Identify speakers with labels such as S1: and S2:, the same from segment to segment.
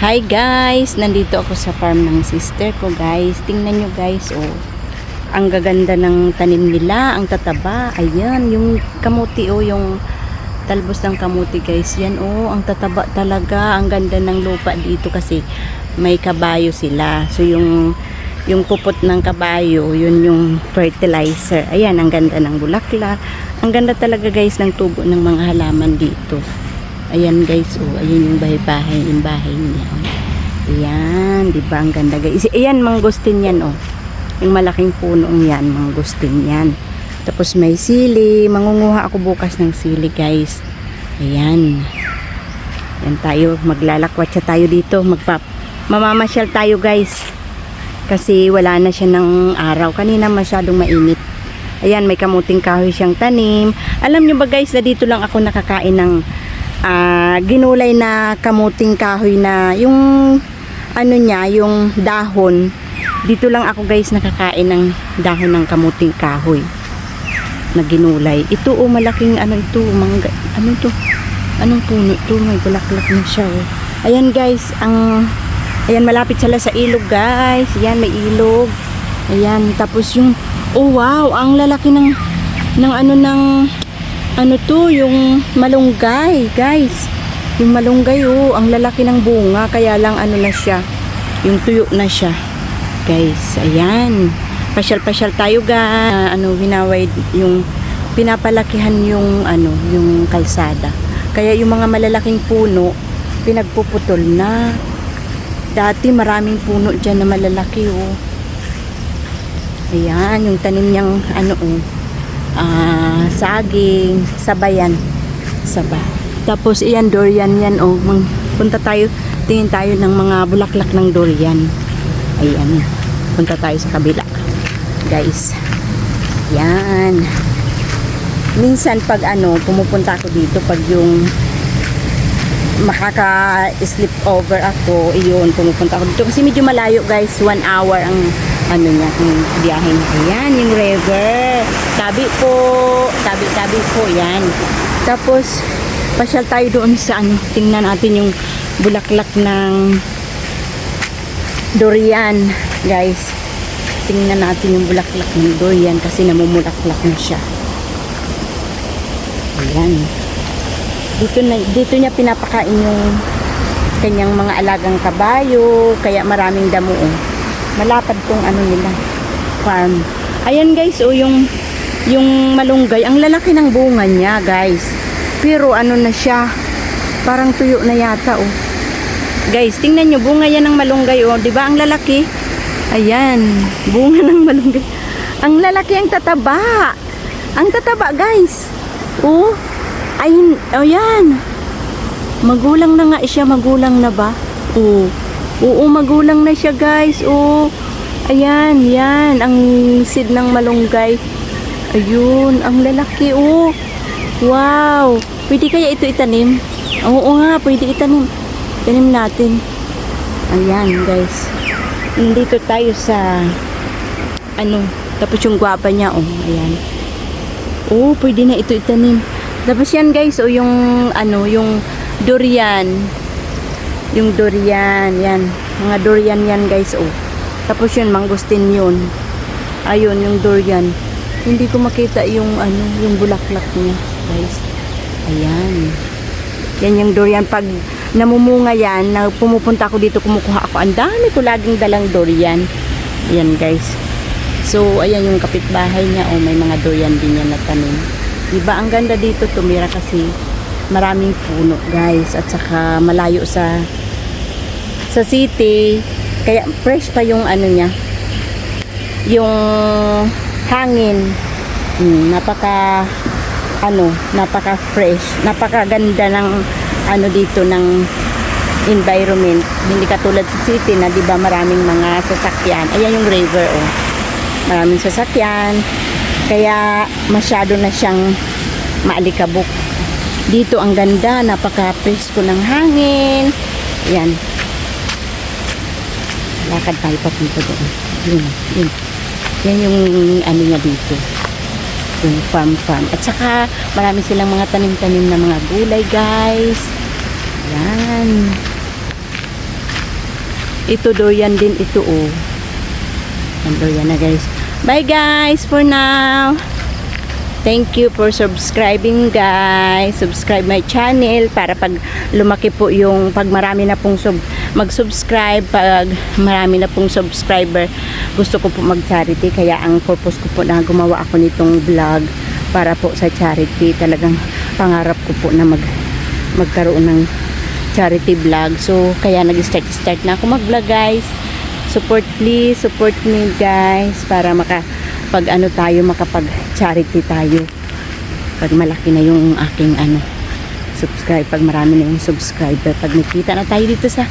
S1: Hi guys! Nandito ako sa farm ng sister ko guys. Tingnan nyo guys, oh. Ang gaganda ng tanim nila, ang tataba. Ayan, yung kamuti, oh, yung talbos ng kamuti guys. Yan, oh, ang tataba talaga. Ang ganda ng lupa dito kasi may kabayo sila. So yung pupot ng kabayo, yun yung fertilizer. Ayan, ang ganda ng bulaklak. Ang ganda talaga guys ng tubo ng mga halaman dito. Ayan guys, oh, ayun yung bahay niya. Oh. Ayan, di ba ang ganda guys. Ayan, mangustin yan, oh. Yung malaking punong yan, mangustin yan. Tapos may sili, mangunguha ako bukas ng sili guys. Ayan. Ayan tayo, maglalakwatsa tayo dito, mamamasyal tayo guys. Kasi wala na siya ng araw. Kanina masyadong mainit. Ayan, may kamuting kahoy siyang tanim. Alam nyo ba guys, na dito lang ako nakakain ng ginulay na kamuting kahoy na yung ano niya, yung dahon. Dito lang ako guys nakakain ng dahon ng kamuting kahoy na ginulay. Ito, oh, malaking ano ito, mangga, ano ito, anong puno ito, may bulaklak na siya, oh. Ayan guys, ayan, malapit sila sa ilog guys. Ayan, may ilog. Ayan, tapos yung, oh wow, ang lalaki ng ano to, yung malunggay guys. Yung malunggay, oh, ang lalaki ng bunga. Kaya lang ano na siya, yung tuyo na siya guys. Ayan, pasyal tayo guys. Winaway yung pinapalakihan yung yung kalsada. Kaya yung mga malalaking puno pinagpuputol na. Dati maraming puno dyan na malalaki, oh. Ayan, yung tanim niyang saging, sabay. Tapos iyan, durian yan, oh. Punta tayo, tingin tayo ng mga bulaklak ng durian. Ayan, punta tayo sa kabila guys. Yan, minsan pag pumupunta ako dito pag yung makaka-sleep over ako, iyon, pumupunta ako dito kasi medyo malayo guys. 1 hour ang niya, yung biyahe niya. Ayan, yung river, tabi po yan. Tapos pasyal tayo doon sa tingnan natin yung bulaklak ng durian guys. Tingnan natin yung bulaklak ng durian kasi namumulaklak na siya. Ayan, dito niya pinapakain yung kanyang mga alagang kabayo, kaya maraming damo, oh. Malapad tong nila, farm. Ayan guys, oh, yung malunggay, ang lalaki ng bunga niya guys. Pero na siya, parang tuyo na yata, oh. Guys, tingnan nyo, bunga yan ng malunggay, oh. Diba ang lalaki? Ayan, bunga ng malunggay. Ang lalaki, ang tataba. Ang tataba guys. Oh, ayun, oh yan. Magulang na nga siya, magulang na ba? Oh. Oo, magulang na siya guys. Oh, ayan, yan ang seed ng malunggay. Ayun, ang lalaki, oh. Wow, pwede kaya ito itanim? Oo nga, pwede itanim. Tanim natin. Ayan guys, nandito tayo sa tapos yung guwapa niya, oh. Ayan, oh, pwede na ito itanim. Tapos yan guys, oh, yung yung durian. Yung durian, yan. Mga durian yan guys, oh. Tapos yun, mangustin yun. Ayun, yung durian. Hindi ko makita yung yung bulaklak niya, guys. Ayan. Yan yung durian. Pag namumunga yan, pumupunta ako dito, kumukuha ako. Ang dami ko laging dalang durian. Ayan guys. So, ayan yung kapitbahay niya, oh, may mga durian din yan na tanim. Diba, ang ganda dito tumira kasi maraming puno guys, at saka malayo sa city, kaya fresh pa yung niya, yung hangin. Napaka fresh, napakaganda ng dito ng environment. Hindi katulad sa city na diba maraming mga sasakyan. Ayan yung river, oh, maraming sasakyan, kaya masyado na siyang maalikabok. Dito ang ganda, napaka-presko ng hangin. Yan. Lakad tayo papunta doon. Yun. Yan yung niya dito. Yung farm. At saka marami silang mga tanim-tanim na mga gulay guys. Yan. Ito durian din ito oh. Yan durian na guys. Bye guys for now. Thank you for subscribing guys. Subscribe my channel para pag lumaki po yung pag marami na pong mag-subscribe, pag marami na pong subscriber, gusto ko po mag-charity. Kaya ang purpose ko po na gumawa ako nitong vlog para po sa charity. Talagang pangarap ko po na magkaroon ng charity vlog. So kaya nag-start na ako mag-vlog guys. Please support me guys para makapag-charity tayo pag malaki na yung aking subscribe, pag marami na yung subscriber, pag nakita na tayo dito sa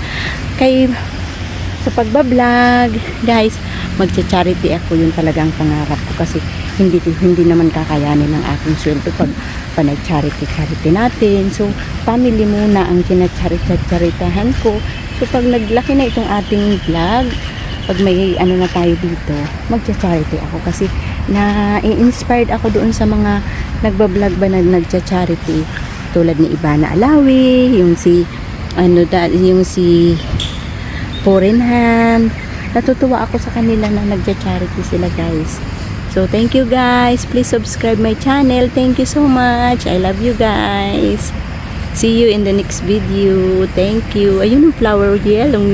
S1: pagbablog guys, magcha-charity ako. Yun talagang pangarap ko kasi hindi naman kakayanin ng aking sweldo pag panag-charity natin. So family muna ang kinacharitahan ko. So pag naglaki na itong ating vlog, pag may na tayo dito, magcha-charity ako kasi na-inspired ako doon sa mga nagbablog ba na nagcha-charity tulad ni Ivana Alawi, yung si Foreign Hand. Natutuwa ako sa kanila na nagcha-charity sila guys. So thank you guys, please subscribe my channel. Thank you so much, I love you guys. See you in the next video. Thank you. Ayun yung flower, yellow.